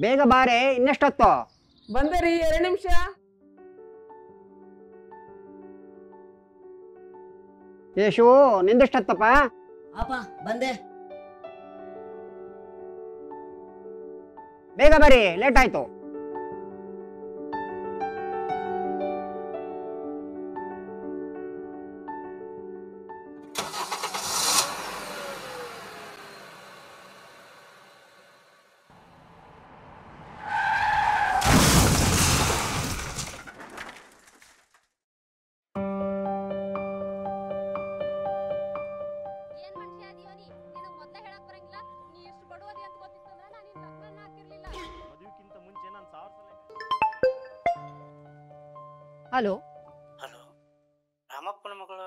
ಬೇಗ ಬಾರೆ, ಇನ್ನೆಷ್ಟೊತ್ತು? ಬಂದೆ ರೀ, 2 ನಿಮಿಷ. ಯೇಶು, ನಿಂದೆಷ್ಟೊತ್ತಪ್ಪ? ಅಪ್ಪ ಬಂದೆ. ಬೇಗ ಬರ್ರಿ, ಲೇಟ್ ಆಯ್ತು. ಹಲೋ, ಹಲೋ, ರಾಮಪ್ಪನ ಮಗಳ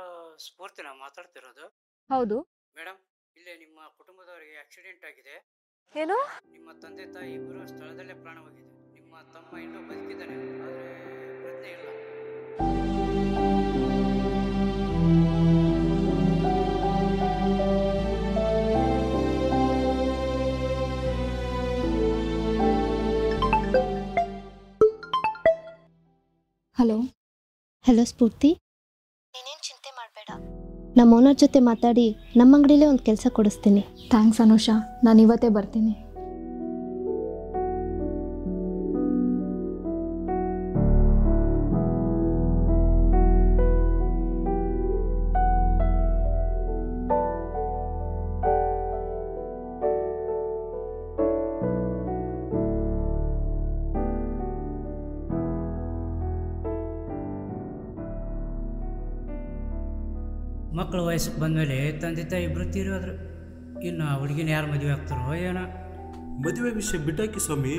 ಸ್ಫೂರ್ತಿನ ಮಾತಾಡ್ತಿರೋದು? ಹೌದು. ಮೇಡಮ್, ಇಲ್ಲೇ ನಿಮ್ಮ ಕುಟುಂಬದವರಿಗೆ ಆಕ್ಸಿಡೆಂಟ್ ಆಗಿದೆ. ಏನು? ನಿಮ್ಮ ತಂದೆ ತಾಯಿ ಇಬ್ಬರು ಸ್ಥಳದಲ್ಲೇ ಪ್ರಾಣವಾಗಿದೆ. ನಿಮ್ಮ ತಮ್ಮ ಇನ್ನೂ ಬದುಕಿದ್ದಾನೆ, ಆದರೆ ಪ್ರಜ್ಞೆ ಇಲ್ಲ. ಹಲೋ ಹಲೋ ಸ್ಫೂರ್ತಿ, ನೀನೇನು ಚಿಂತೆ ಮಾಡಬೇಡ. ನಮ್ಮ ಓನರ್ ಜೊತೆ ಮಾತಾಡಿ ನಮ್ಮ ಅಂಗಡಿಲೇ ಒಂದು ಕೆಲಸ ಕೊಡಿಸ್ತೀನಿ. ಥ್ಯಾಂಕ್ಸ್ ಅನುಷಾ, ನಾನು ಇವತ್ತೇ ಬರ್ತೀನಿ. ಮಕ್ಕಳು ವಯಸ್ಸಿಗೆ ಬಂದಮೇಲೆ ತಂದೆ ತಾಯಿ ಇಬ್ಬರು ತೀರೋದ್ರು. ಇನ್ನು ಆ ಹುಡುಗಿನ ಯಾರು ಮದುವೆ ಆಗ್ತಾರೋ ಏನೋ. ಮದುವೆ ವಿಷಯ ಬಿಟ್ಟಾಕಿ ಸ್ವಾಮಿ.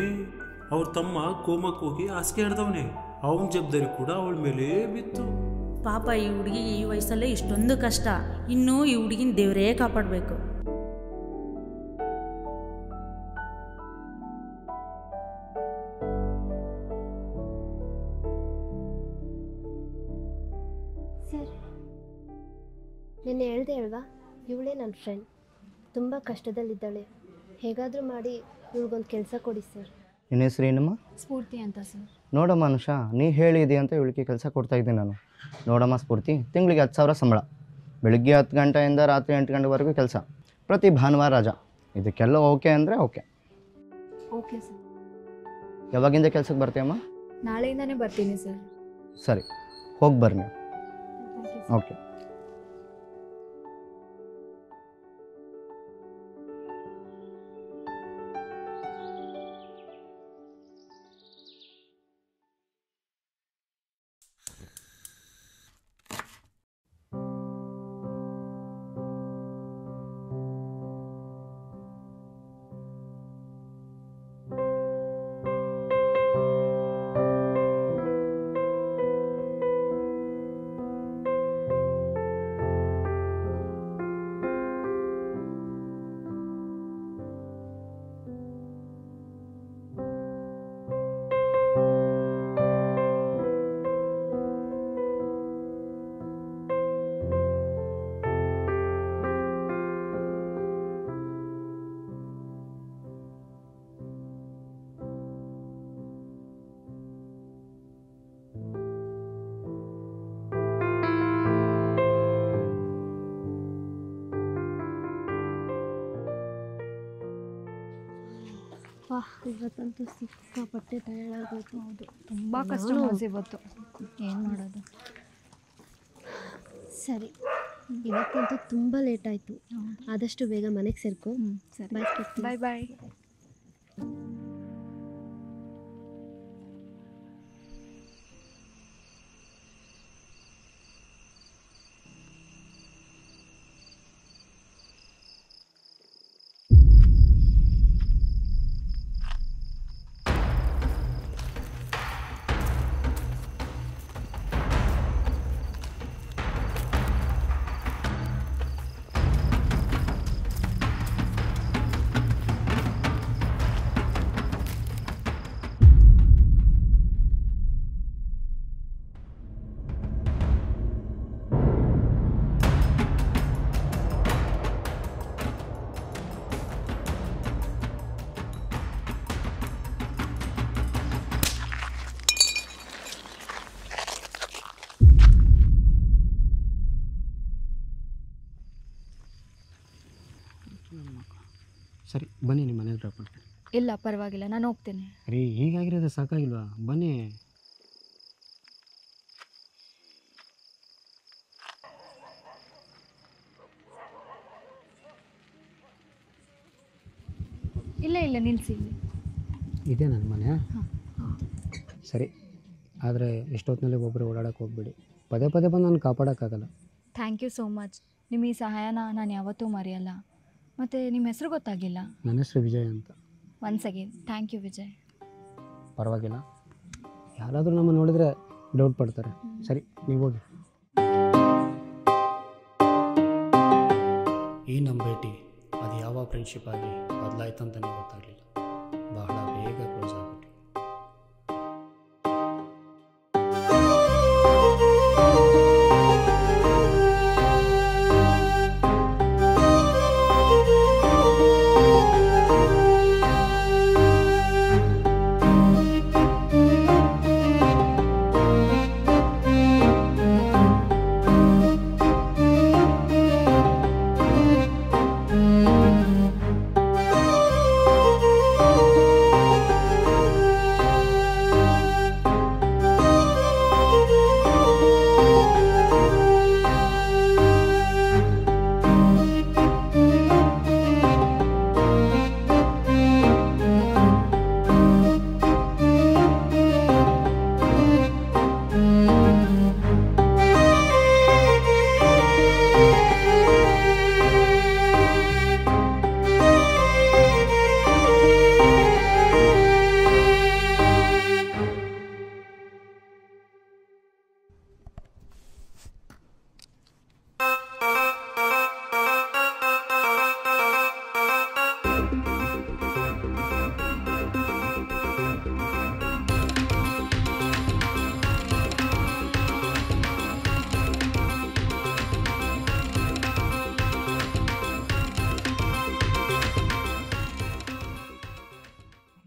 ಅವ್ರ ತಮ್ಮ ಕೋಮಕ್ಕೆ ಹೋಗಿ ಹಾಸಿಗೆ ಹಿಡ್ದವನೇ. ಅವನ ಜವಾಬ್ದಾರಿ ಕೂಡ ಅವಳ ಮೇಲೆ ಬಿತ್ತು. ಪಾಪ ಈ ಹುಡುಗಿಗೆ ಈ ವಯಸ್ಸಲ್ಲೇ ಇಷ್ಟೊಂದು ಕಷ್ಟ. ಇನ್ನೂ ಈ ಹುಡುಗಿನ ದೇವರೇ ಕಾಪಾಡಬೇಕು. ಸರ್, ನಿನ್ನೆ ಹೇಳ್ದೆ ಅಲ್ವಾ, ಇವಳೇ ನನ್ನ ಫ್ರೆಂಡ್. ತುಂಬ ಕಷ್ಟದಲ್ಲಿದ್ದಾಳೆ. ಹೇಗಾದರೂ ಮಾಡಿ ಇವಳಿಗೊಂದು ಕೆಲಸ ಕೊಡಿ ಸರ್. ನಿನ್ನ ಹೆಸರು ಏನಮ್ಮ? ಸ್ಫೂರ್ತಿ ಅಂತ ಸರ್. ನೋಡಮ್ಮ ಅನುಷಾ, ನೀ ಹೇಳಿದೆ ಅಂತ ಇವಳಿಗೆ ಕೆಲಸ ಕೊಡ್ತಾಯಿದ್ದೀನಿ ನಾನು. ನೋಡಮ್ಮ ಸ್ಫೂರ್ತಿ, ತಿಂಗಳಿಗೆ 10,000 ಸಂಬಳ, ಬೆಳಗ್ಗೆ 10 ಗಂಟೆಯಿಂದ ರಾತ್ರಿ 8 ಗಂಟೆವರೆಗೂ ಕೆಲಸ, ಪ್ರತಿ ಭಾನುವಾರ ರಜಾ. ಇದಕ್ಕೆಲ್ಲ ಓಕೆ ಅಂದರೆ ಓಕೆ. Okay sir. ಯಾವಾಗಿಂದ ಕೆಲಸಕ್ಕೆ ಬರ್ತೀಯಮ್ಮ? ನಾಳೆಯಿಂದನೇ ಬರ್ತೀನಿ ಸರ್. ಸರಿ, ಹೋಗಿ ಬರ್ರಿ ನೀವು. ಓಕೆ. ವಾಹ್, ಇವತ್ತಂತೂ ಸಿಕ್ಕಾಪಟ್ಟೆ ಟಯರ್ಡ್ ಆಗೋಯ್ತು. ಹೌದು, ತುಂಬ ಕಸ್ಟಮರ್ಸ್ ಇವತ್ತು. ಏನು ಮಾಡೋದು? ಸರಿ, ಇವತ್ತಂತೂ ತುಂಬ ಲೇಟ್ ಆಯಿತು. ಆದಷ್ಟು ಬೇಗ ಮನೆಗೆ ಸೇರ್ಕೊ. ಸರಿ, ಬಾಯ್. ಬಾಯ್ ಬಾಯ್. ಸರಿ ಬನ್ನಿ ನಿಮ್ಮ ಮನೆಗೆ ಡ್ರಾಪ್ ಮಾಡ್ತೀನಿ. ಇಲ್ಲ ಪರವಾಗಿಲ್ಲ, ನಾನು ಹೋಗ್ತೀನಿ. ರೀ ಹೀಗಾಗಿರೋದು ಸಾಕಾಗಿಲ್ವಾ? ಬನ್ನಿ. ಇಲ್ಲ ಇಲ್ಲ ನಿಲ್ಲಿಸಿ. ಇದೇ ನನ್ನ ಮನೆ. ಸರಿ, ಆದರೆ ಎಷ್ಟೊತ್ತಿನಲ್ಲಿ ಒಬ್ಬರು ಓಡಾಡೋಕ್ಕೆ ಹೋಗ್ಬೇಡಿ. ಪದೇ ಪದೇ ಬಂದು ನಾನು ಕಾಪಾಡೋಕ್ಕಾಗಲ್ಲ. Thank you so much. ನಿಮ್ಮ ಈ ಸಹಾಯನ ನಾನು ಯಾವತ್ತೂ ಮರೆಯಲ್ಲ. ಮತ್ತು ನಿಮ್ಮ ಹೆಸರು ಗೊತ್ತಾಗಿಲ್ಲ? ನನ್ನ ಹೆಸರು ವಿಜಯ್ ಅಂತ. Once again thank you Vijay. ಪರವಾಗಿಲ್ಲ, ಯಾರಾದರೂ ನಮ್ಮ ನೋಡಿದರೆ ಡೌಟ್ ಪಡ್ತಾರೆ. ಸರಿ, ನೀವು ಹೋಗಿ. ಈ ನಮ್ಮ ಭೇಟಿ ಅದು ಯಾವ ಫ್ರೆಂಡ್ಶಿಪ್ ಆಗಿ ಬದಲಾಯ್ತು ಅಂತಲೇ ಗೊತ್ತಾಗಲಿಲ್ಲ. ಬಹಳ ಬೇಗ ಕ್ಲೋಸ್ ಆಗಿಬಿಟ್ಟು.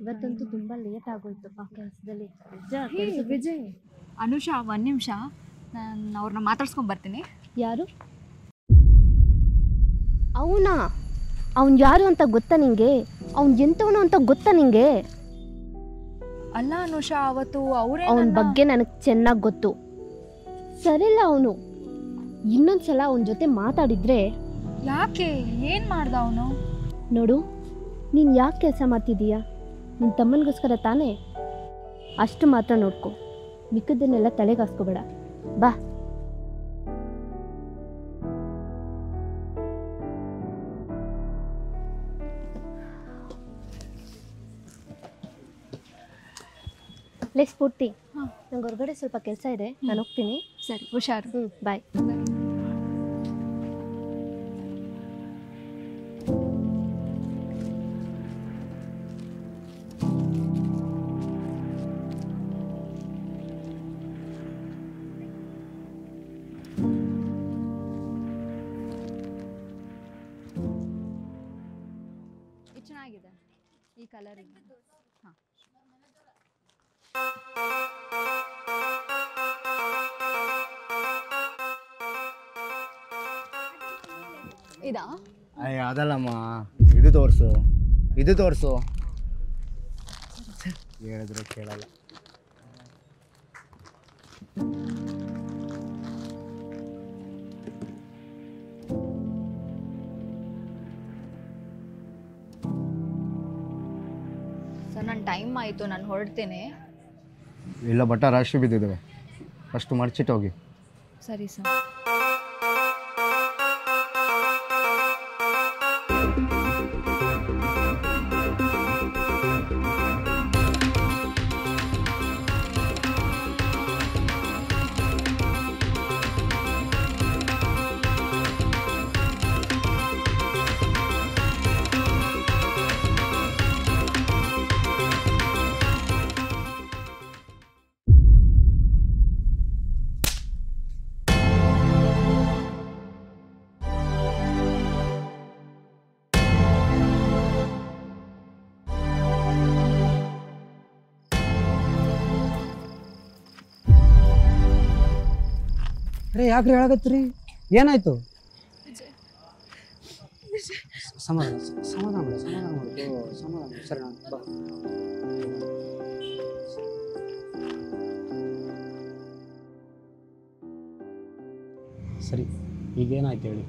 ಇವತ್ತಂತೂ ತುಂಬ ಲೇಟ್ ಆಗೋಯ್ತಪ್ಪ ಕೆಲಸದಲ್ಲಿ. ವಿಜಯ್, ಅನುಷಾ ಒಂದು ನಿಮಿಷ, ನಾನು ಅವ್ರನ್ನ ಮಾತಾಡ್ಸ್ಕೊಂಡು ಬರ್ತೀನಿ. ಯಾರು? ಅವನಾ? ಅವ್ನು ಯಾರು ಅಂತ ಗೊತ್ತಾ ನಿಂಗೆ? ಅವ್ನು ಎಂಥವನು ಅಂತ ಗೊತ್ತಾ ನಿಂಗೆ? ಅಲ್ಲ ಅನುಷಾ, ಅವತ್ತು ಅವರೇ ಅವನ ಬಗ್ಗೆ ನನಗೆ ಚೆನ್ನಾಗಿ ಗೊತ್ತು. ಸರಿಲ್ಲ ಅವನು. ಇನ್ನೊಂದ್ಸಲ ಅವನ ಜೊತೆ ಮಾತಾಡಿದ್ರೆ. ಯಾಕೆ? ಏನು ಮಾಡ್ದ ಅವನು? ನೋಡು, ನೀನು ಯಾಕೆ ಕೆಲಸ ಮಾಡ್ತಿದ್ದೀಯಾ? ನಿನ್ನ ತಮ್ಮನಿಗೋಸ್ಕರ ತಾನೇ? ಅಷ್ಟು ಮಾತ್ರ ನೋಡ್ಕೊ, ಮಿಕ್ಕದನ್ನೆಲ್ಲ ತಲೆಗೆ ಹಾಸ್ಕೋಬೇಡ. ಬಾ. ಲೇ ಸ್ಫೂರ್ತಿ, ನಂಗೆ ಹೊರಗಡೆ ಸ್ವಲ್ಪ ಕೆಲಸ ಇದೆ, ನಾನು ಹೋಗ್ತೀನಿ. ಸರಿ, ಹುಷಾರು. ಬಾಯ್. ಚೆನ್ನಾಗಿದೆ ಈ ಕಲರಿಗೆ. ಹಾಂ, ಇದಾ? ಅಯ್ಯ ಅದಲ್ಲಮ್ಮ, ಇದು ತೋರಿಸು, ಇದು ತೋರಿಸು. ಹೇಳಿದ್ರು ಕೇಳಲ್ಲ. ಸರ್, ನನ್ನ ಟೈಮ್ ಆಯಿತು, ನಾನು ಹೊರಡ್ತೇನೆ. ಇಲ್ಲ, ಬಟ್ಟ ರಾಶಿ ಬಿದ್ದಿದ್ದಾವೆ, ಅಷ್ಟು ಮರ್ಚಿಟ್ಟು ಹೋಗಿ. ಸರಿ ಸರ್. ಅರೆ ಯಾಕ್ರಿ ಹೇಳಕತ್ರಿ? ಏನಾಯ್ತು? ಸಮಾಧಾನ ಸಮಾಧಾನ ಮಾಡು ಸಮಾಧಾನ ಸರಿ ನಾನು ಬಾ. ಸರಿ ಈಗೇನಾಯ್ತು ಹೇಳಿ.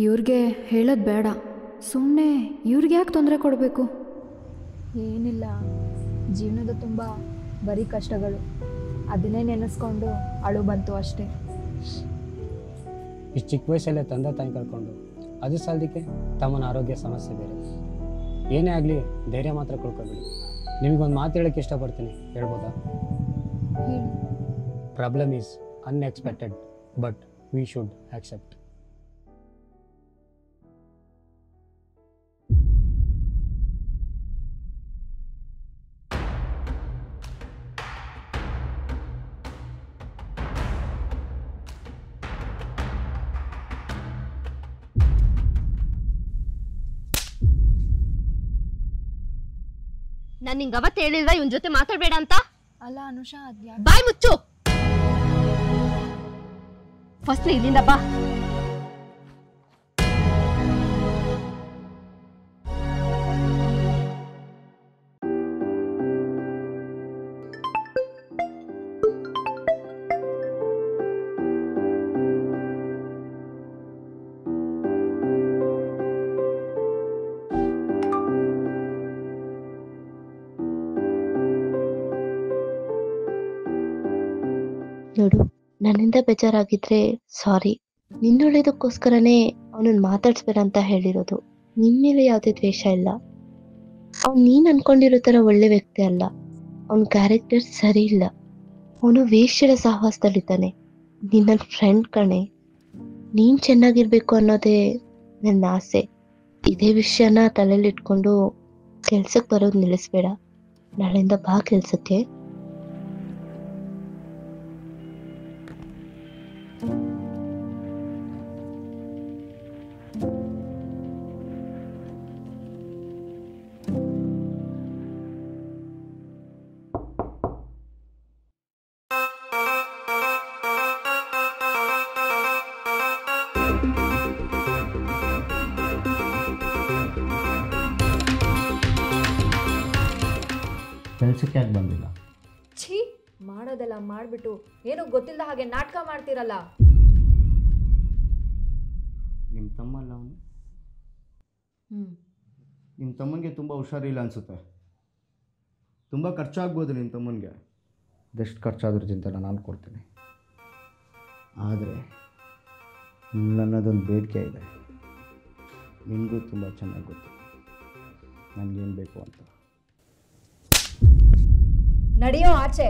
ಇವ್ರಿಗೆ ಹೇಳೋದು ಬೇಡ, ಸುಮ್ಮನೆ ಇವ್ರಿಗೆ ಯಾಕೆ ತೊಂದರೆ ಕೊಡಬೇಕು? ಏನಿಲ್ಲ, ಜೀವನದ ತುಂಬ ಬರೀ ಕಷ್ಟಗಳು, ಅದನ್ನೇ ನೆನೆಸ್ಕೊಂಡು ಅಳು ಬಂತು ಅಷ್ಟೇ. ಇಷ್ಟು ಚಿಕ್ಕ ವಯಸ್ಸಲ್ಲೇ ತಂದೆ ತಾಯಿ ಕಳ್ಕೊಂಡು ಅದು ಸಾಲದಕ್ಕೆ ತಮ್ಮನ ಆರೋಗ್ಯ ಸಮಸ್ಯೆ ಬೇರೆ. ಏನೇ ಆಗಲಿ ಧೈರ್ಯ ಮಾತ್ರ ಕಳ್ಕೊಬೇಡಿ. ನಿಮಗೊಂದು ಮಾತು ಹೇಳೋಕ್ಕೆ ಇಷ್ಟಪಡ್ತೀನಿ, ಹೇಳ್ಬೋದಾ? Problem is unexpected but we should accept. ನಾನು ನಿಂಗೆ ಅವತ್ತು ಹೇಳಿಲ್ವಾ ಇವನ್ ಜೊತೆ ಮಾತಾಡಬೇಡ ಅಂತ? ಅಲ್ಲ ಅನುಷಾ, ಅದ್ಯಾ ಬಾಯ್ ಮುಚ್ಚು. ಫಸ್ಟ್ ಇಲ್ಲಿಂದ ಬಾ. ನೋಡು, ನನ್ನಿಂದ ಬೇಜಾರಾಗಿದ್ರೆ ಸಾರಿ. ನಿನ್ನೊಳ್ಳೇದಕ್ಕೋಸ್ಕರನೇ ಅವನನ್ನ ಮಾತಾಡ್ಸ್ಬೇಡ ಅಂತ ಹೇಳಿರೋದು. ನಿನ್ ಮೇಲೆ ಯಾವುದೇ ದ್ವೇಷ ಇಲ್ಲ. ಅವ್ನು ನೀನ್ ಅನ್ಕೊಂಡಿರೋ ತರ ಒಳ್ಳೆ ವ್ಯಕ್ತಿ ಅಲ್ಲ. ಅವನ ಕ್ಯಾರೆಕ್ಟರ್ ಸರಿ ಇಲ್ಲ. ಅವನು ವೇಶ್ಯರ ಸಹವಾಸದಲ್ಲಿದ್ದಾನೆ. ನಿನ್ನ ಫ್ರೆಂಡ್ ಕಣೆ. ನೀನ್ ಚೆನ್ನಾಗಿರ್ಬೇಕು ಅನ್ನೋದೇ ನನ್ನ ಆಸೆ. ಇದೇ ವಿಷಯನ ತಲೆಯಲ್ಲಿ ಇಟ್ಕೊಂಡು ಕೆಲ್ಸಕ್ಕೆ ಬರೋದು ನಿಲ್ಲಿಸ್ಬೇಡ. ನಾಳೆಯಿಂದ ಬಾ ಕೆಲ್ಸಕ್ಕೆ. ಕೆಲಸಕ್ಕೆ ಯಾಕೆ ಬಂದಿಲ್ಲ? ಛೀ, ಮಾಡೋದೆಲ್ಲ ಮಾಡಿಬಿಟ್ಟು ಏನೋ ಗೊತ್ತಿಲ್ಲದ ಹಾಗೆ ನಾಟಕ ಮಾಡ್ತಿರಲ್ಲ. ನಿಮ್ಮ ತಮ್ಮ ಅಲ್ಲ ಅವನು? ನಿಮ್ಮ ತಮ್ಮನಿಗೆ ತುಂಬ ಹುಷಾರಿಲ್ಲ ಅನಿಸುತ್ತೆ. ತುಂಬ ಖರ್ಚಾಗ್ಬೋದು ನಿಮ್ಮ ತಮ್ಮನಿಗೆ. ಅದೆಷ್ಟು ಖರ್ಚಾದ್ರೂ ಚಿಂತೆ ನಾನು ಕೊಡ್ತೀನಿ. ಆದರೆ ನನ್ನದೊಂದು ಬೇಡಿಕೆ ಇದೆ. ನಿನಗೂ ತುಂಬ ಚೆನ್ನಾಗಿ ಗೊತ್ತು ನನಗೇನು ಬೇಕು ಅಂತ. ನಡೆಯೋ ಆಚೆ.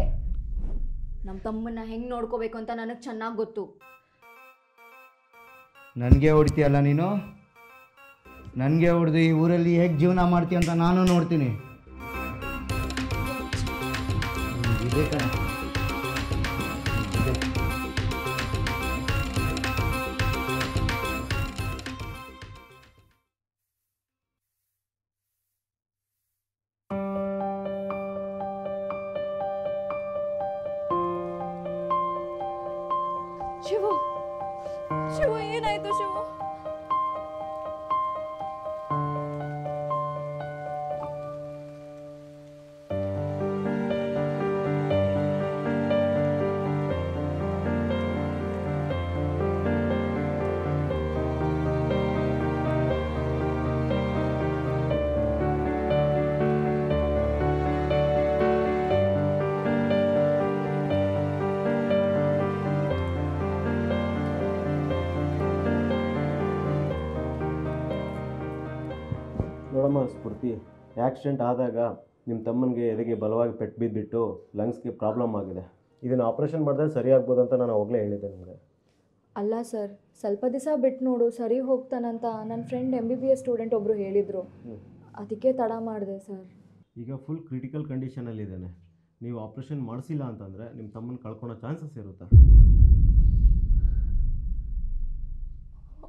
ನಮ್ಮ ತಮ್ಮನ್ನ ಹೆಂಗೆ ನೋಡ್ಕೋಬೇಕು ಅಂತ ನನಗೆ ಚೆನ್ನಾಗಿ ಗೊತ್ತು. ನನಗೆ ಹೊಡಿತೀಯಲ್ಲ ನೀನು? ನನಗೆ ಹೊಡೆದು ಈ ಊರಲ್ಲಿ ಹೇಗೆ ಜೀವನ ಮಾಡ್ತೀಯ ಅಂತ ನಾನು ನೋಡ್ತೀನಿ. ಇದೆ ಕಣ. ಶಿವು, ಶಿವು, ಏನಾಯ್ತು ಶಿವು? ನೋಡಮ್ಮ ಸ್ಫೂರ್ತಿ, ಆಕ್ಸಿಡೆಂಟ್ ಆದಾಗ ನಿಮ್ಮ ತಮ್ಮನಿಗೆ ಎದೆಗೆ ಬಲವಾಗಿ ಪೆಟ್ಟು ಬಿದ್ದುಬಿಟ್ಟು ಲಂಗ್ಸ್ಗೆ ಪ್ರಾಬ್ಲಮ್ ಆಗಿದೆ. ಇದನ್ನು ಆಪ್ರೇಷನ್ ಮಾಡಿದ್ರೆ ಸರಿ ಆಗ್ಬೋದು ಅಂತ ನಾನು ಅವಾಗಲೇ ಹೇಳಿದ್ದೆ ನಿಮಗೆ. ಅಲ್ಲ ಸರ್, ಸ್ವಲ್ಪ ದಿವಸ ಬಿಟ್ಟು ನೋಡು ಸರಿ ಹೋಗ್ತಾನಂತ ನನ್ನ ಫ್ರೆಂಡ್ MBBS ಸ್ಟೂಡೆಂಟ್ ಒಬ್ಬರು ಹೇಳಿದರು. ಅದಕ್ಕೆ ತಡ ಮಾಡಿದೆ ಸರ್. ಈಗ ಫುಲ್ ಕ್ರಿಟಿಕಲ್ ಕಂಡೀಷನಲ್ಲಿದ್ದಾನೆ. ನೀವು ಆಪ್ರೇಷನ್ ಮಾಡಿಸಿಲ್ಲ ಅಂತಂದರೆ ನಿಮ್ಮ ತಮ್ಮನ ಕಳ್ಕೊಳ್ಳೋ ಚಾನ್ಸಸ್ ಇರುತ್ತೆ.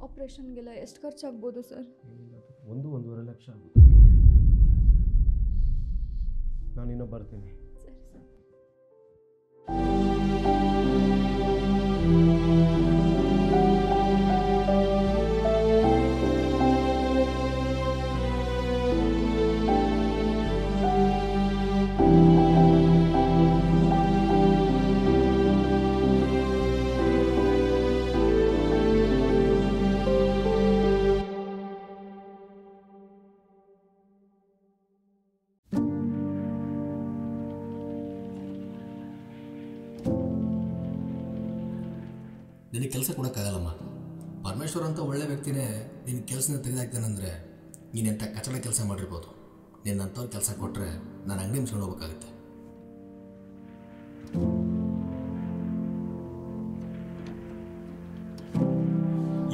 ಆಪ್ರೇಷನ್ಗೆಲ್ಲ ಎಷ್ಟು ಖರ್ಚಾಗ್ಬೋದು ಸರ್? 1-1.5 ಲಕ್ಷ ಆಗುತ್ತೆ. ನಾನಿನ್ನೂ ಬರ್ತೀನಿ. ಸರಿ ಸರ್. ನಿನಗೆ ಕೆಲಸ ಕೊಡೋಕ್ಕಾಗಲ್ಲಮ್ಮ. ಪರಮೇಶ್ವರ್ ಅಂತ ಒಳ್ಳೆ ವ್ಯಕ್ತಿನೇ ನಿನ್ನ ಕೆಲಸನ ತೆಗೆದಾಕ್ತಾನಂದರೆ ನೀನೆಂಥ ಕಚಡ ಕೆಲಸ ಮಾಡಿರ್ಬೋದು. ನಿನ್ನಂಥವ್ರು ಕೆಲಸ ಕೊಟ್ಟರೆ ನಾನು ಅಂಗಡಿ ಮುಚ್ಕೊಂಡು ಹೋಗ್ಬೇಕಾಗುತ್ತೆ.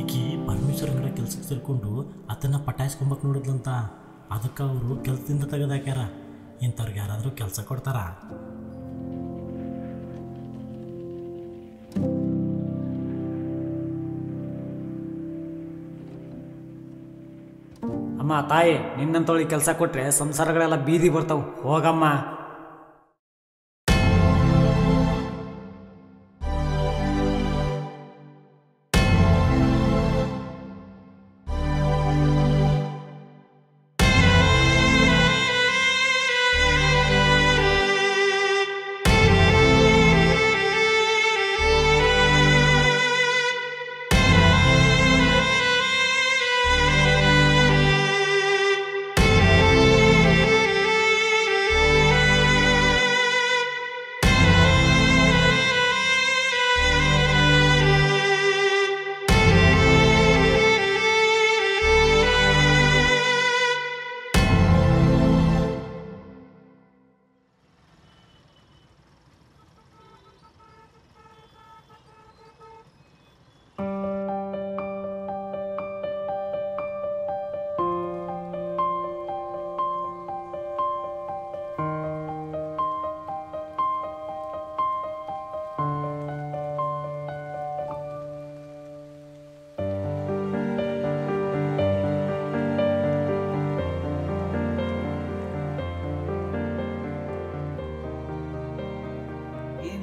ಈಕಿ ಪರಮೇಶ್ವರ್ ಅಂಗಡಿ ಕೆಲ್ಸಕ್ಕೆ ಸೇರಿಕೊಂಡು ಆತನ ಪಟಾಯಿಸ್ಕೊಂಬಕ್ಕೆ ನೋಡಿದ್ಲಂತ. ಅದಕ್ಕೆ ಅವರು ಕೆಲಸದಿಂದ ತೆಗೆದಾಕ್ಯಾರ. ಇಂಥವ್ರಿಗೆ ಯಾರಾದರೂ ಕೆಲಸ ಕೊಡ್ತಾರ? ಅಮ್ಮ ತಾಯಿ, ನಿನ್ನಂತವಳಿಗೆ ಕೆಲಸ ಕೊಟ್ಟರೆ ಸಂಸಾರಗಳೆಲ್ಲ ಬೀದಿ ಬರ್ತಾವೆ. ಹೋಗಮ್ಮ.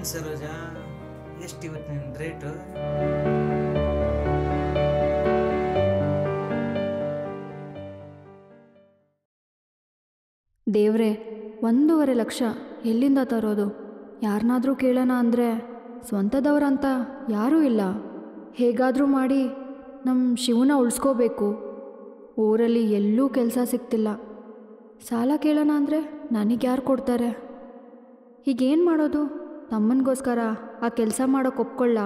ಸರೋಜ, ಎಷ್ಟು ಇವತ್ತು ನಿನ್ನ ರೇಟು? ದೇವ್ರೆ, 1.5 ಲಕ್ಷ ಎಲ್ಲಿಂದ ತರೋದು? ಯಾರನ್ನಾದರೂ ಕೇಳೋಣ ಅಂದರೆ ಸ್ವಂತದವ್ರಂತ ಯಾರೂ ಇಲ್ಲ. ಹೇಗಾದರೂ ಮಾಡಿ ನಮ್ಮ ಶಿವನ ಉಳಿಸ್ಕೋಬೇಕು. ಊರಲ್ಲಿ ಎಲ್ಲೂ ಕೆಲಸ ಸಿಗ್ತಿಲ್ಲ. ಸಾಲ ಕೇಳೋಣ ಅಂದರೆ ನನಗೆ ಯಾರು ಕೊಡ್ತಾರೆ? ಹೀಗೇನು ಮಾಡೋದು? ತಮ್ಮನಿಗೋಸ್ಕರ ಆ ಕೆಲಸ ಮಾಡೋಕೆ ಒಪ್ಕೊಳ್ಳ?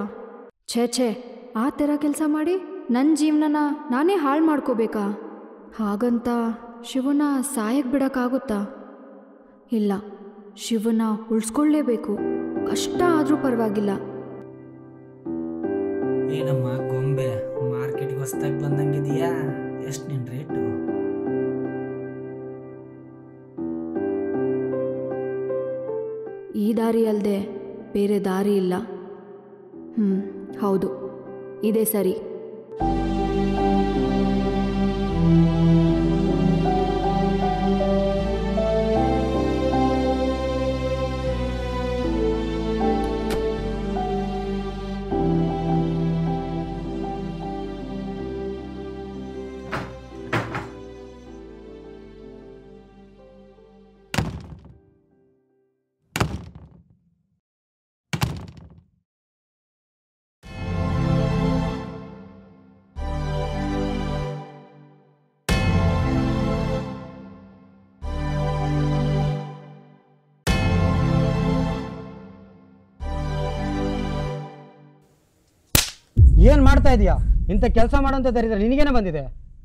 ಛೇ, ಆ ಥರ ಕೆಲಸ ಮಾಡಿ ನನ್ನ ಜೀವನನ ನಾನೇ ಹಾಳು ಮಾಡ್ಕೋಬೇಕಾ? ಹಾಗಂತ ಶಿವನ ಸಾಯಕ್ಕೆ ಬಿಡೋಕ್ಕಾಗುತ್ತಾ? ಇಲ್ಲ, ಶಿವನ ಉಳಿಸ್ಕೊಳ್ಳೇಬೇಕು. ಕಷ್ಟ ಆದರೂ ಪರವಾಗಿಲ್ಲ. ಏನಮ್ಮ ಗೊಂಬೆ, ಮಾರ್ಕೆಟ್ಗೆ ಹೊಸ್ದಾಗಿ ಬಂದಂಗಿದೆಯಾ? ಎಷ್ಟು ನಿನ್ನ ರೇಟು? ಈ ದಾರಿ ಅಲ್ಲದೆ ಬೇರೆ ದಾರಿ ಇಲ್ಲ. ಹೌದು, ಇದೇ ಸರಿ. ಏನು ಮಾಡ್ತಾ ಇದೀಯಾ? ಇಂಥ ಕೆಲಸ ಮಾಡೋಂಥ ದರಿದ್ರೆ ನಿನಗೇನೆ ಬಂದಿದೆ?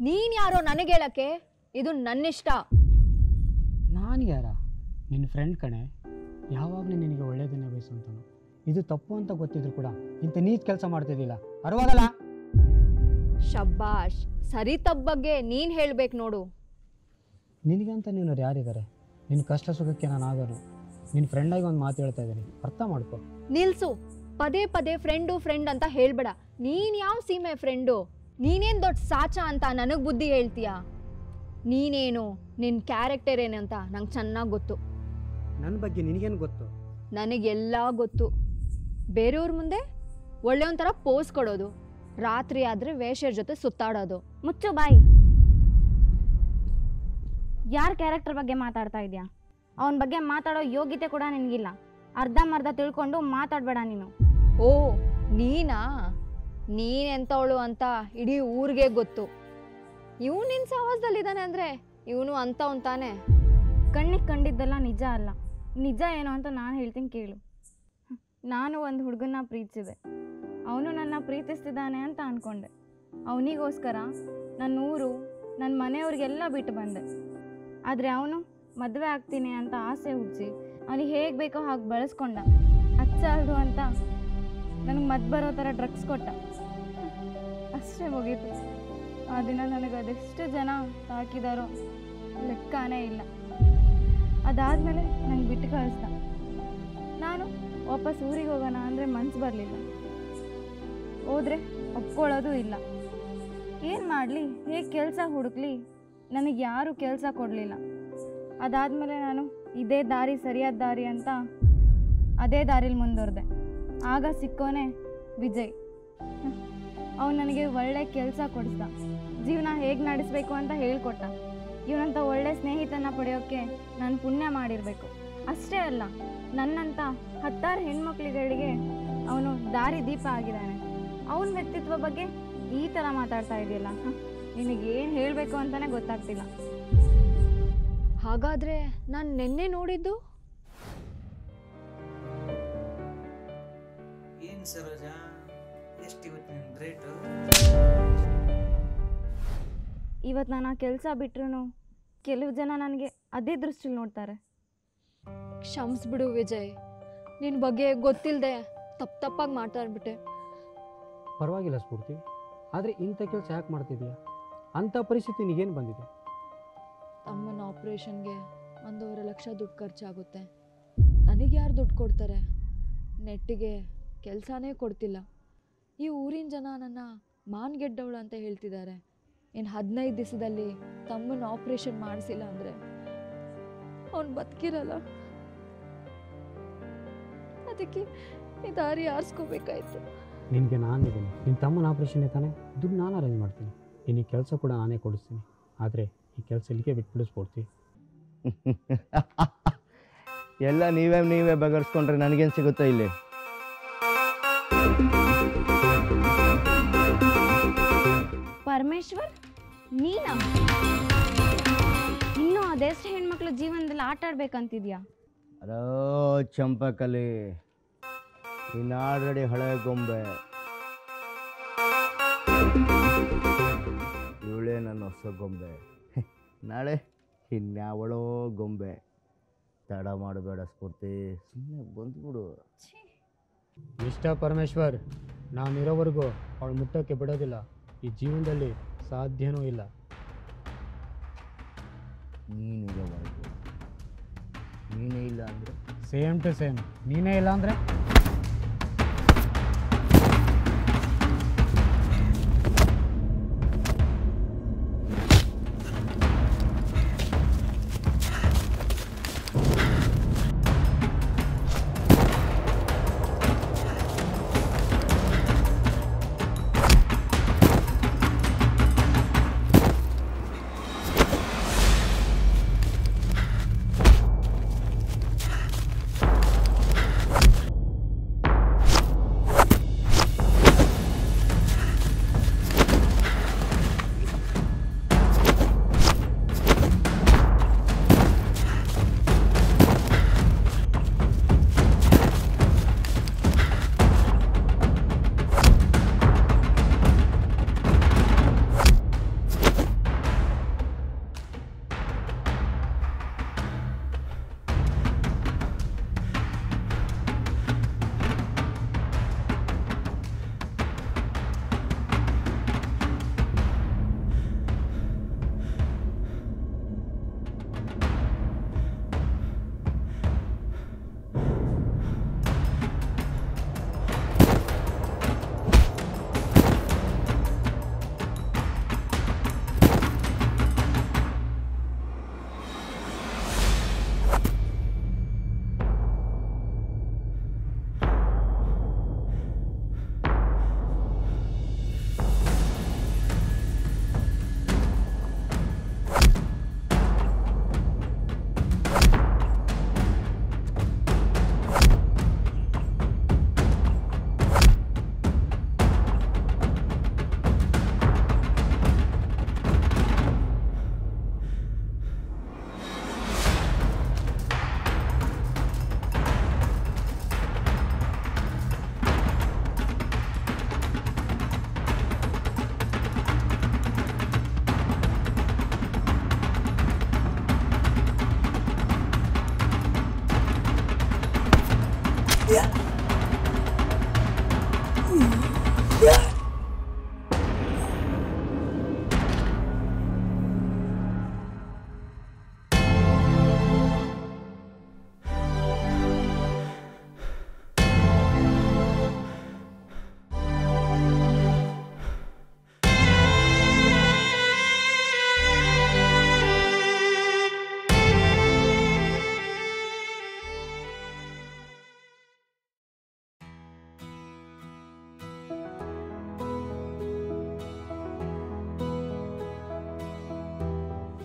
ನೀನ್ ಯಾರೋ ನನಗೆ ಹೇಳಕ್ಕೆ? ಇದು ನನ್ನಿಷ್ಟ. ನಾನು ಯಾರ? ನಿನ್ನ ಫ್ರೆಂಡ್ ಕಣೆ. ಯಾವಾಗಲೂ ನಿನಗೆ ಒಳ್ಳೇದನ್ನೇ ಬಯಸುವಂತನು. ಇದು ತಪ್ಪು ಅಂತ ಗೊತ್ತಿದ್ರು ಕೂಡ ಇಂಥ ನೀಚ್ ಕೆಲಸ ಮಾಡ್ತಿದ್ದಿಲ್ಲ. ಅರ್ವಾಗಲ್ಲ? ಶಬ್ಬಾಷ್. ಸರಿ ತಪ್ಪ ಬಗ್ಗೆ ನೀನು ಹೇಳ್ಬೇಕು ನೋಡು. ನಿನಗಂತ ನೀನು ಯಾರಿದ್ದಾರೆ? ನಿನ್ನ ಕಷ್ಟ ಸುಖಕ್ಕೆ ನಾನು ಆಗೋರು. ನಿನ್ನ ಫ್ರೆಂಡಾಗಿ ಒಂದು ಮಾತು ಹೇಳ್ತಾ ಇದ್ದೀನಿ, ಅರ್ಥ ಮಾಡ್ಕೊ. ನಿಲ್ಸು. ಪದೇ ಪದೇ ಫ್ರೆಂಡ್ ಅಂತ ಹೇಳ್ಬೇಡ. ನೀನು ಯಾವ ಸೀಮೆ ಫ್ರೆಂಡು? ನೀನೇನು ದೊಡ್ಡ ಸಾಚ ಅಂತ ನನಗೆ ಬುದ್ಧಿ ಹೇಳ್ತೀಯಾ? ನೀನೇನು, ನಿನ್ನ ಕ್ಯಾರೆಕ್ಟರ್ ಏನಂತ ನಂಗೆ ಚೆನ್ನಾಗಿ ಗೊತ್ತು. ನನ್ನ ಬಗ್ಗೆ ನಿನಗೇನು ಗೊತ್ತು? ನನಗೆಲ್ಲ ಗೊತ್ತು. ಬೇರೆಯವ್ರ ಮುಂದೆ ಒಳ್ಳೆ ಒಂಥರ ಪೋಸ್ ಕೊಡೋದು, ರಾತ್ರಿ ಆದರೆ ವೇಶ್ಯರ ಜೊತೆ ಸುತ್ತಾಡೋದು. ಮುಚ್ಚು ಬಾಯಿ. ಯಾರ ಕ್ಯಾರೆಕ್ಟರ್ ಬಗ್ಗೆ ಮಾತಾಡ್ತಾ ಇದೆಯಾ? ಅವನ ಬಗ್ಗೆ ಮಾತಾಡೋ ಯೋಗ್ಯತೆ ಕೂಡ ನಿನಗಿಲ್ಲ. ಅರ್ಧಂಬರ್ಧ ತಿಳ್ಕೊಂಡು ಮಾತಾಡಬೇಡ ನೀನು. ಓ, ನೀನಾ? ನೀನೆಂಥವಳು ಅಂತ ಇಡೀ ಊರಿಗೆ ಗೊತ್ತು. ಇವನು ನಿನ್ನ ಸಹವಾಸದಲ್ಲಿದ್ದಾನೆ ಅಂದರೆ ಇವನು ಅಂಥವನು ತಾನೆ. ಕಣ್ಣಿಗೆ ಕಂಡಿದ್ದೆಲ್ಲ ನಿಜ ಅಲ್ಲ. ನಿಜ ಏನು ಅಂತ ನಾನು ಹೇಳ್ತೀನಿ ಕೇಳು. ನಾನು ಒಂದು ಹುಡುಗನ್ನ ಪ್ರೀತಿಸಿದೆ. ಅವನು ನನ್ನ ಪ್ರೀತಿಸ್ತಿದ್ದಾನೆ ಅಂತ ಅಂದ್ಕೊಂಡೆ. ಅವನಿಗೋಸ್ಕರ ನನ್ನ ಊರು, ನನ್ನ ಮನೆಯವ್ರಿಗೆಲ್ಲ ಬಿಟ್ಟು ಬಂದೆ. ಆದರೆ ಅವನು ಮದುವೆ ಆಗ್ತೀನಿ ಅಂತ ಆಸೆ ಹುಡ್ಸಿ ಅವನಿಗೆ ಹೇಗೆ ಬೇಕೋ ಹಾಗೆ ಬಳಸ್ಕೊಂಡ. ಹಚ್ಚಲ್ದು ಅಂತ ನನಗೆ ಮದ್ದು ಬರೋ ಥರ ಡ್ರಗ್ಸ್ ಕೊಟ್ಟ. ಅಷ್ಟೇ ಮುಗೀತು. ಆ ದಿನ ನನಗೆ ಅದೆಷ್ಟು ಜನ ತಾಕಿದಾರೋ ಲೆಕ್ಕನೇ ಇಲ್ಲ. ಅದಾದಮೇಲೆ ನಂಗೆ ಬಿಟ್ಟು ಕಳಿಸ್ದ. ನಾನು ವಾಪಸ್ ಊರಿಗೆ ಹೋಗೋಣ ಅಂದರೆ ಮನಸ್ಸು ಬರಲಿಲ್ಲ. ಹೋದರೆ ಒಪ್ಕೊಳ್ಳೋದು ಇಲ್ಲ. ಏನು ಮಾಡಲಿ, ಹೇಗೆ ಕೆಲಸ ಹುಡುಕ್ಲಿ? ನನಗೆ ಯಾರೂ ಕೆಲಸ ಕೊಡಲಿಲ್ಲ. ಅದಾದಮೇಲೆ ನಾನು ಇದೇ ದಾರಿ ಸರಿಯಾದ ದಾರಿ ಅಂತ ಅದೇ ದಾರಿಲಿ ಮುಂದುವರೆದೆ. ಆಗ ಸಿಕ್ಕೋನೆ ವಿಜಯ್. ಅವನು ನನಗೆ ಒಳ್ಳೆ ಕೆಲಸ ಕೊಡಿಸ್ದ, ಜೀವನ ಹೇಗೆ ನಡೆಸಬೇಕು ಅಂತ ಹೇಳ್ಕೊಟ್ಟ. ಇವನಂಥ ಒಳ್ಳೆ ಸ್ನೇಹಿತನ ಪಡೆಯೋಕ್ಕೆ ನಾನು ಪುಣ್ಯ ಮಾಡಿರಬೇಕು. ಅಷ್ಟೇ ಅಲ್ಲ, ನನ್ನಂಥ 10 ಹೆಣ್ಮಕ್ಳುಗಳಿಗೆ ಅವನು ದಾರಿ ದೀಪ ಆಗಿದ್ದಾನೆ. ಅವನ ವ್ಯಕ್ತಿತ್ವ ಬಗ್ಗೆ ಈ ಥರ ಮಾತಾಡ್ತಾ ಇದೆಯಲ್ಲ, ನಿನಗೇನು ಹೇಳಬೇಕು ಅಂತಲೇ ಗೊತ್ತಾಗ್ತಿಲ್ಲ. ಹಾಗಾದರೆ ನಾನು ನಿನ್ನೆ ನೋಡಿದ್ದು ಏನು ಸರೋಜ, ಎಷ್ಟು ಇವತ್ತು ನಿನ್ನ ರೇಟು? ಇವತ್ತು ನಾನು ಆ ಕೆಲಸ ಬಿಟ್ರು ಕೆಲವು ಜನ ನನಗೆ ಅದೇ ದೃಷ್ಟಿಲಿ ನೋಡ್ತಾರೆ. ಕ್ಷಮಿಸ್ಬಿಡು ವಿಜಯ್, ನಿನ್ನ ಬಗ್ಗೆ ಗೊತ್ತಿಲ್ಲದೆ ತಪ್ಪಾಗಿ ಮಾತಾಡ್ಬಿಟ್ಟೆ. ಪರವಾಗಿಲ್ಲ ಸ್ಫೂರ್ತಿ, ಆದರೆ ಇಂಥ ಕೆಲಸ ಯಾಕೆ ಮಾಡ್ತಿದ್ಯಾ? ಅಂಥ ಪರಿಸ್ಥಿತಿ ನಿಗೇನು ಬಂದಿದೆ? ತಮ್ಮನ ಆಪ್ರೇಷನ್ಗೆ 1.5 ಲಕ್ಷ ದುಡ್ಡು ಖರ್ಚಾಗುತ್ತೆ. ನನಗೆ ಯಾರು ದುಡ್ಡು ಕೊಡ್ತಾರೆ? ನೆಟ್ಟಿಗೆ ಕೆಲಸನೇ ಕೊಡ್ತಿಲ್ಲ. ಈ ಊರಿನ ಜನ ನನ್ನ ಮಾನ್ಗೆಡ್ಡವಳು ಅಂತ ಹೇಳ್ತಿದ್ದಾರೆ. ಇನ್ನು 15 ದಿವಸದಲ್ಲಿ ತಮ್ಮನ ಆಪ್ರೇಷನ್ ಮಾಡಿಸಿಲ್ಲ ಅಂದರೆ ಅವನು ಬದುಕಿರಲ್ಲ. ಅದಕ್ಕೆ ಈ ದಾರಿ ಆರಿಸ್ಕೋಬೇಕಾಯ್ತು. ನಿನಗೆ ನಾನಿದ್ದೀನಿ, ನಿನ್ನ ತಮ್ಮನ ಆಪ್ರೇಷನ್ ತಾನೆ, ದುಡ್ಡು ನಾನು ಅರೇಂಜ್ ಮಾಡ್ತೀನಿ. ನಿನಗೆ ಕೆಲಸ ಕೂಡ ನಾನೇ ಕೊಡಿಸ್ತೀನಿ. ಆದರೆ ಈ ಕೆಲಸ ಇಲ್ಲಿಗೆ ಬಿಟ್ಬಿಡು ಸ್ಫೂರ್ತಿ. ಎಲ್ಲ ನೀವೇ ಬಗೆಹರಿಸ್ಕೊಂಡ್ರೆ ನನಗೇನು ಸಿಗುತ್ತೋ ಇಲ್ಲಿ? ಪರಮೇಶ್ವರ್, ನೀನಾ? ಇನ್ನೂ ಅದೆಷ್ಟು ಹೆಣ್ಮಕ್ಳು ಜೀವನದಲ್ಲಿ ಆಟ ಆಡ್ಬೇಕಂತಿದ್ಯಾ? ಅರೋ ಚಂಪಕಲಿ, ಇನ್ನು ಆಲ್ರೆಡಿ ಹಳೆ ಗೊಂಬೆ. ಇವಳೇ ನನ್ನ ಹೊಸ ಗೊಂಬೆ. ನಾಳೆ ಇನ್ಯಾವಳೋ ಗೊಂಬೆ. ತಡ ಮಾಡಬೇಡ ಸ್ಫೂರ್ತಿ, ಸುಮ್ಮನೆ ಬಂದ್ಬಿಡು. ಇಷ್ಟ ಪರಮೇಶ್ವರ್, ನಾನಿರೋವರೆಗೂ ಅವಳು ಮುಟ್ಟೋಕ್ಕೆ ಬಿಡೋದಿಲ್ಲ. ಈ ಜೀವನದಲ್ಲಿ ಸಾಧ್ಯನೂ ಇಲ್ಲ. ನೀನಿರೋವರೆಗೂ? ನೀನೇ ಇಲ್ಲ ಅಂದರೆ? Same to same. ನೀನೇ ಇಲ್ಲ ಅಂದರೆ?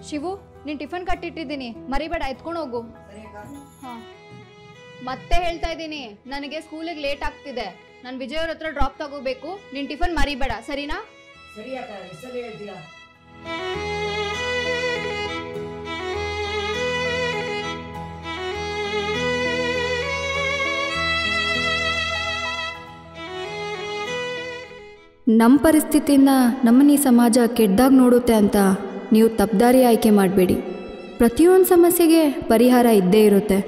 ಶಿವು ನೀನು ಟಿಫನ್ ಕಟ್ಟಿಟ್ಟಿದ್ದೀನಿ, ಮರಿಬೇಡ, ಎತ್ಕೊಂಡು ಹೋಗು. ಹಾಂ, ಮತ್ತೆ ಹೇಳ್ತಾ ಇದ್ದೀನಿ, ನನಗೆ ಸ್ಕೂಲಿಗೆ ಲೇಟ್ ಆಗ್ತಿದೆ. ನಾನು ವಿಜಯ್ ಅವ್ರ ಹತ್ರ ಡ್ರಾಪ್ ತಗೋಬೇಕು. ನೀನು ಟಿಫನ್ ಮರಿಬೇಡ, ಸರಿನಾ? ಸರಿ ಅಕ್ಕ, ಸರಿ ಹೇಳ್ತೀರಾ? ನಮ್ಮ ಪರಿಸ್ಥಿತಿಯಿಂದ ನಮ್ಮನ್ನ ಈ ಸಮಾಜ ಕೆಟ್ಟದಾಗ ನೋಡುತ್ತೆ ಅಂತ ನೀವು ತಪ್ಪದಾರಿ ಆಯ್ಕೆ ಮಾಡಬೇಡಿ. ಪ್ರತಿಯೊಂದು ಸಮಸ್ಯೆಗೆ ಪರಿಹಾರ ಇದ್ದೇ ಇರುತ್ತೆ.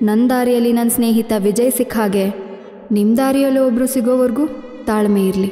ನನ್ನ ದಾರಿಯಲ್ಲಿ ನನ್ನ ಸ್ನೇಹಿತ ವಿಜಯ್ ಸಿಕ್ಕ ಹಾಗೆ ನಿಮ್ಮ ದಾರಿಯಲ್ಲಿ ಒಬ್ಬರು ಸಿಗೋವರೆಗೂ ತಾಳ್ಮೆ ಇರಲಿ.